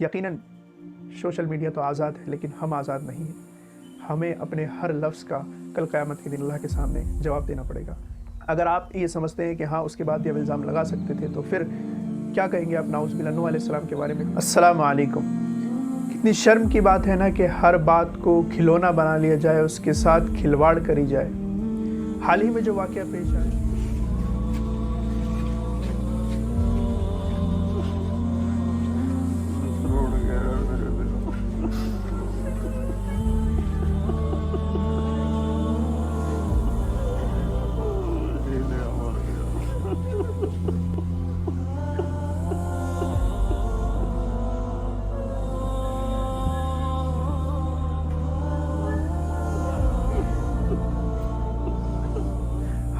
یقیناً social media تو آزاد ہے، لیکن ہم آزاد نہیں ہیں۔ ہمیں اپنے ہر لفظ کا کل قیامت کے دن اللہ کے سامنے جواب دینا پڑے گا۔ اگر آپ یہ سمجھتے ہیں کہ ہاں اس کے بعد یہ الزام لگا سکتے تھے، تو پھر کیا کہیں گے آپ نعوذ باللہ نوح علیہ السلام کے بارے میں؟ السلام علیکم۔ کتنی شرم کی بات ہے نا کہ ہر بات کو کھلونا بنا لیا جائے، اس کے ساتھ کھلواڑ کری جائے۔ حال ہی میں جو واقعہ پیش آیا،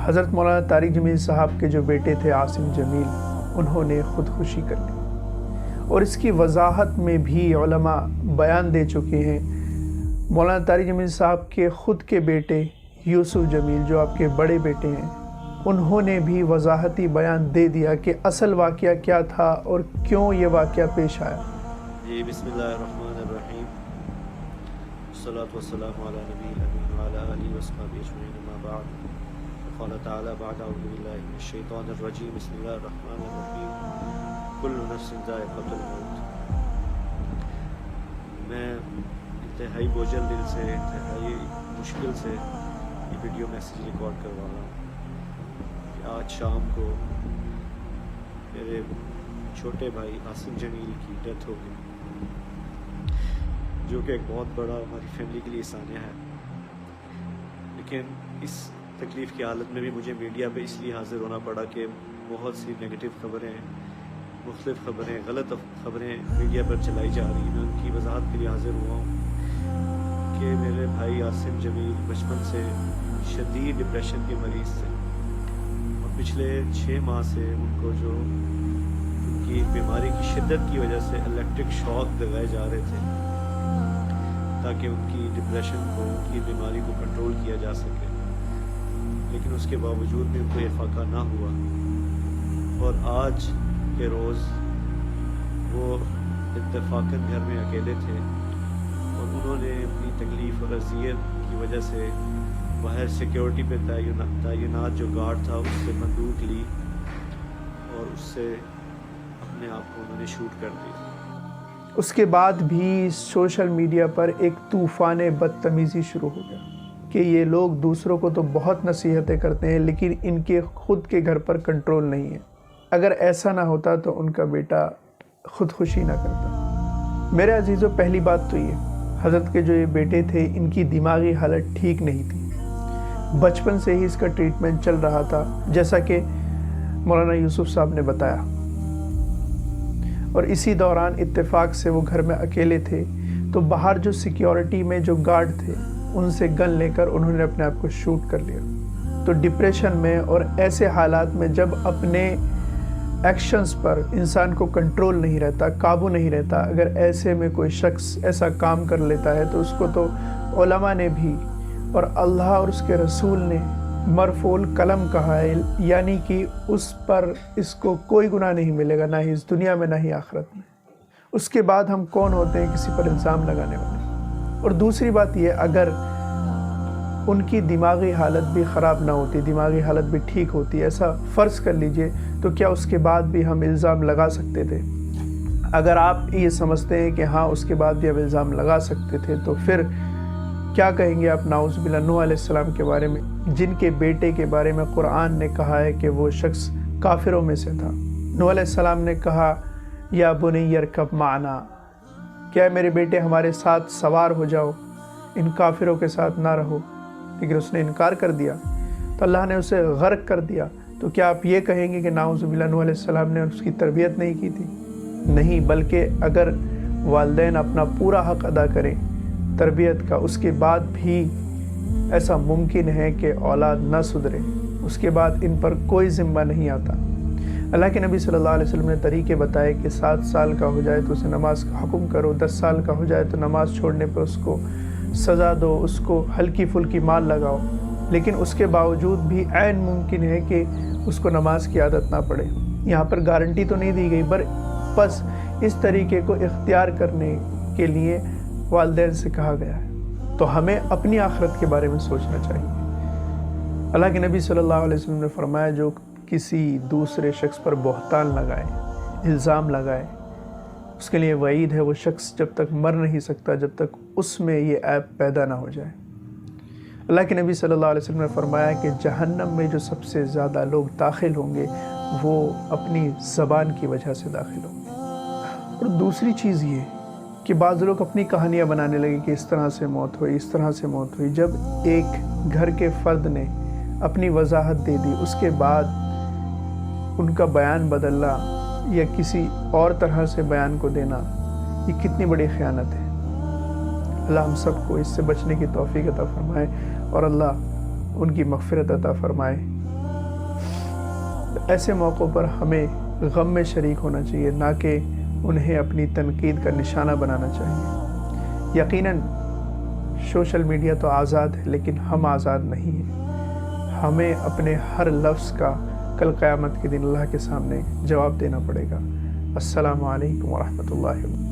حضرت مولانا طارق جمیل صاحب کے جو بیٹے تھے عاصم جمیل، انہوں نے خودکشی کر لی، اور اس کی وضاحت میں بھی علماء بیان دے چکے ہیں۔ مولانا طارق جمیل صاحب کے خود کے بیٹے یوسف جمیل، جو آپ کے بڑے بیٹے ہیں، انہوں نے بھی وضاحتی بیان دے دیا کہ اصل واقعہ کیا تھا اور کیوں یہ واقعہ پیش آیا۔ جی بسم اللہ الرحمن الرحیم، والصلاة والسلام علی نبی الامین وعلی آلہ وصحبہ اجمعین، اما بعد، قال تعالی بعد اعوذ باللہ من الشیطان الرجیم، بسم اللہ الرحمن الرحیم، کل نفس ذائقۃ الموت۔ میں انتہائی بوجھل دل سے، انتہائی مشکل سے یہ ویڈیو میسیج ریکارڈ کروا رہا ہوں کہ آج شام کو میرے چھوٹے بھائی عاصم جمیل کی ڈیتھ ہو گئی، جو کہ ایک بہت بڑا ہماری فیملی کے لیے سانحہ ہے۔ لیکن اس تکلیف کی حالت میں بھی مجھے میڈیا پہ اس لیے حاضر ہونا پڑا کہ بہت سی نگیٹو خبریں، مختلف خبریں، غلط خبریں میڈیا پر چلائی جا رہی ہیں۔ میں ان کی وضاحت کے لیے حاضر ہوا ہوں کہ میرے بھائی عاصم جمیل بچپن سے شدید ڈپریشن کے مریض تھے، اور پچھلے 6 ماہ سے ان کو جو ان کی بیماری کی شدت کی وجہ سے الیکٹرک شاک لگائے جا رہے تھے تاکہ ان کی ڈپریشن کو، ان کی بیماری کو کنٹرول کیا جا سکے، لیکن اس کے باوجود بھی ان کو یہ فاقہ نہ ہوا۔ اور آج کے روز وہ اتفاقاً گھر میں اکیلے تھے، اور انہوں نے اپنی تکلیف اور اذیت کی وجہ سے باہر سیکیورٹی پہ تعینات جو گارڈ تھا اس سے بندوق لی، اور اس سے اپنے آپ کو انہوں نے شوٹ کر دیا۔ اس کے بعد بھی سوشل میڈیا پر ایک طوفان بدتمیزی شروع ہو گیا کہ یہ لوگ دوسروں کو تو بہت نصیحتیں کرتے ہیں، لیکن ان کے خود کے گھر پر کنٹرول نہیں ہے۔ اگر ایسا نہ ہوتا تو ان کا بیٹا خودکشی نہ کرتا۔ میرے عزیزوں، پہلی بات تو یہ، حضرت کے جو یہ بیٹے تھے، ان کی دماغی حالت ٹھیک نہیں تھی۔ بچپن سے ہی اس کا ٹریٹمنٹ چل رہا تھا، جیسا کہ مولانا یوسف صاحب نے بتایا، اور اسی دوران اتفاق سے وہ گھر میں اکیلے تھے، تو باہر جو سیکیورٹی میں جو گارڈ تھے ان سے گن لے کر انہوں نے اپنے آپ کو شوٹ کر لیا۔ تو ڈپریشن میں اور ایسے حالات میں جب اپنے ایکشنز پر انسان کو کنٹرول نہیں رہتا، قابو نہیں رہتا، اگر ایسے میں کوئی شخص ایسا کام کر لیتا ہے تو اس کو تو علماء نے بھی اور اللہ اور اس کے رسول نے مرفوع القلم کہا ہے، یعنی کہ اس پر اس کو کوئی گناہ نہیں ملے گا، نہ ہی اس دنیا میں نہ ہی آخرت میں۔ اس کے بعد ہم کون ہوتے ہیں کسی پر الزام لگانے والے؟ اور دوسری بات یہ، اگر ان کی دماغی حالت بھی خراب نہ ہوتی، دماغی حالت بھی ٹھیک ہوتی، ایسا فرض کر لیجئے، تو کیا اس کے بعد بھی ہم الزام لگا سکتے تھے؟ اگر آپ یہ سمجھتے ہیں کہ ہاں اس کے بعد بھی ہم الزام لگا سکتے تھے، تو پھر کیا کہیں گے آپ نعوذ باللہ نوح علیہ السلام کے بارے میں، جن کے بیٹے کے بارے میں قرآن نے کہا ہے کہ وہ شخص کافروں میں سے تھا؟ نوح علیہ السلام نے کہا یا بنی ارکب معنا، کیا میرے بیٹے ہمارے ساتھ سوار ہو جاؤ، ان کافروں کے ساتھ نہ رہو، لیکن اس نے انکار کر دیا تو اللہ نے اسے غرق کر دیا۔ تو کیا آپ یہ کہیں گے کہ نعوذ باللہ نوح علیہ السلام نے اس کی تربیت نہیں کی تھی؟ نہیں، بلکہ اگر والدین اپنا پورا حق ادا کریں تربیت کا، اس کے بعد بھی ایسا ممکن ہے کہ اولاد نہ سدھرے، اس کے بعد ان پر کوئی ذمہ نہیں آتا۔ اللہ کے نبی صلی اللہ علیہ وسلم نے طریقے بتائے کہ 7 سال کا ہو جائے تو اسے نماز کا حکم کرو، 10 سال کا ہو جائے تو نماز چھوڑنے پر اس کو سزا دو، اس کو ہلکی پھلکی مال لگاؤ، لیکن اس کے باوجود بھی عین ممکن ہے کہ اس کو نماز کی عادت نہ پڑے۔ یہاں پر گارنٹی تو نہیں دی گئی، بس اس طریقے کو اختیار کرنے کے لیے والدین سے کہا گیا ہے۔ تو ہمیں اپنی آخرت کے بارے میں سوچنا چاہیے۔ اللہ کے نبی صلی اللہ علیہ وسلم نے فرمایا جو کسی دوسرے شخص پر بہتان لگائے، الزام لگائے، اس کے لیے وعید ہے وہ شخص جب تک مر نہیں سکتا جب تک اس میں یہ عیب پیدا نہ ہو جائے۔ اللہ کے نبی صلی اللہ علیہ وسلم نے فرمایا کہ جہنم میں جو سب سے زیادہ لوگ داخل ہوں گے وہ اپنی زبان کی وجہ سے داخل ہوں گے۔ اور دوسری چیز یہ کہ بعض لوگ اپنی کہانیاں بنانے لگے کہ اس طرح سے موت ہوئی، اس طرح سے موت ہوئی۔ جب ایک گھر کے فرد نے اپنی وضاحت دے دی، اس کے بعد ان کا بیان بدلنا یا کسی اور طرح سے بیان کو دینا، یہ کتنی بڑی خیانت ہے۔ اللہ ہم سب کو اس سے بچنے کی توفیق عطا فرمائے اور اللہ ان کی مغفرت عطا فرمائے۔ ایسے موقعوں پر ہمیں غم میں شریک ہونا چاہیے، نہ کہ انہیں اپنی تنقید کا نشانہ بنانا چاہیے۔ یقیناً سوشل میڈیا تو آزاد ہے لیکن ہم آزاد نہیں ہیں۔ ہمیں اپنے ہر لفظ کا کل قیامت کے دن اللہ کے سامنے جواب دینا پڑے گا۔ السلام علیکم ورحمۃ اللہ وبرکاتہ۔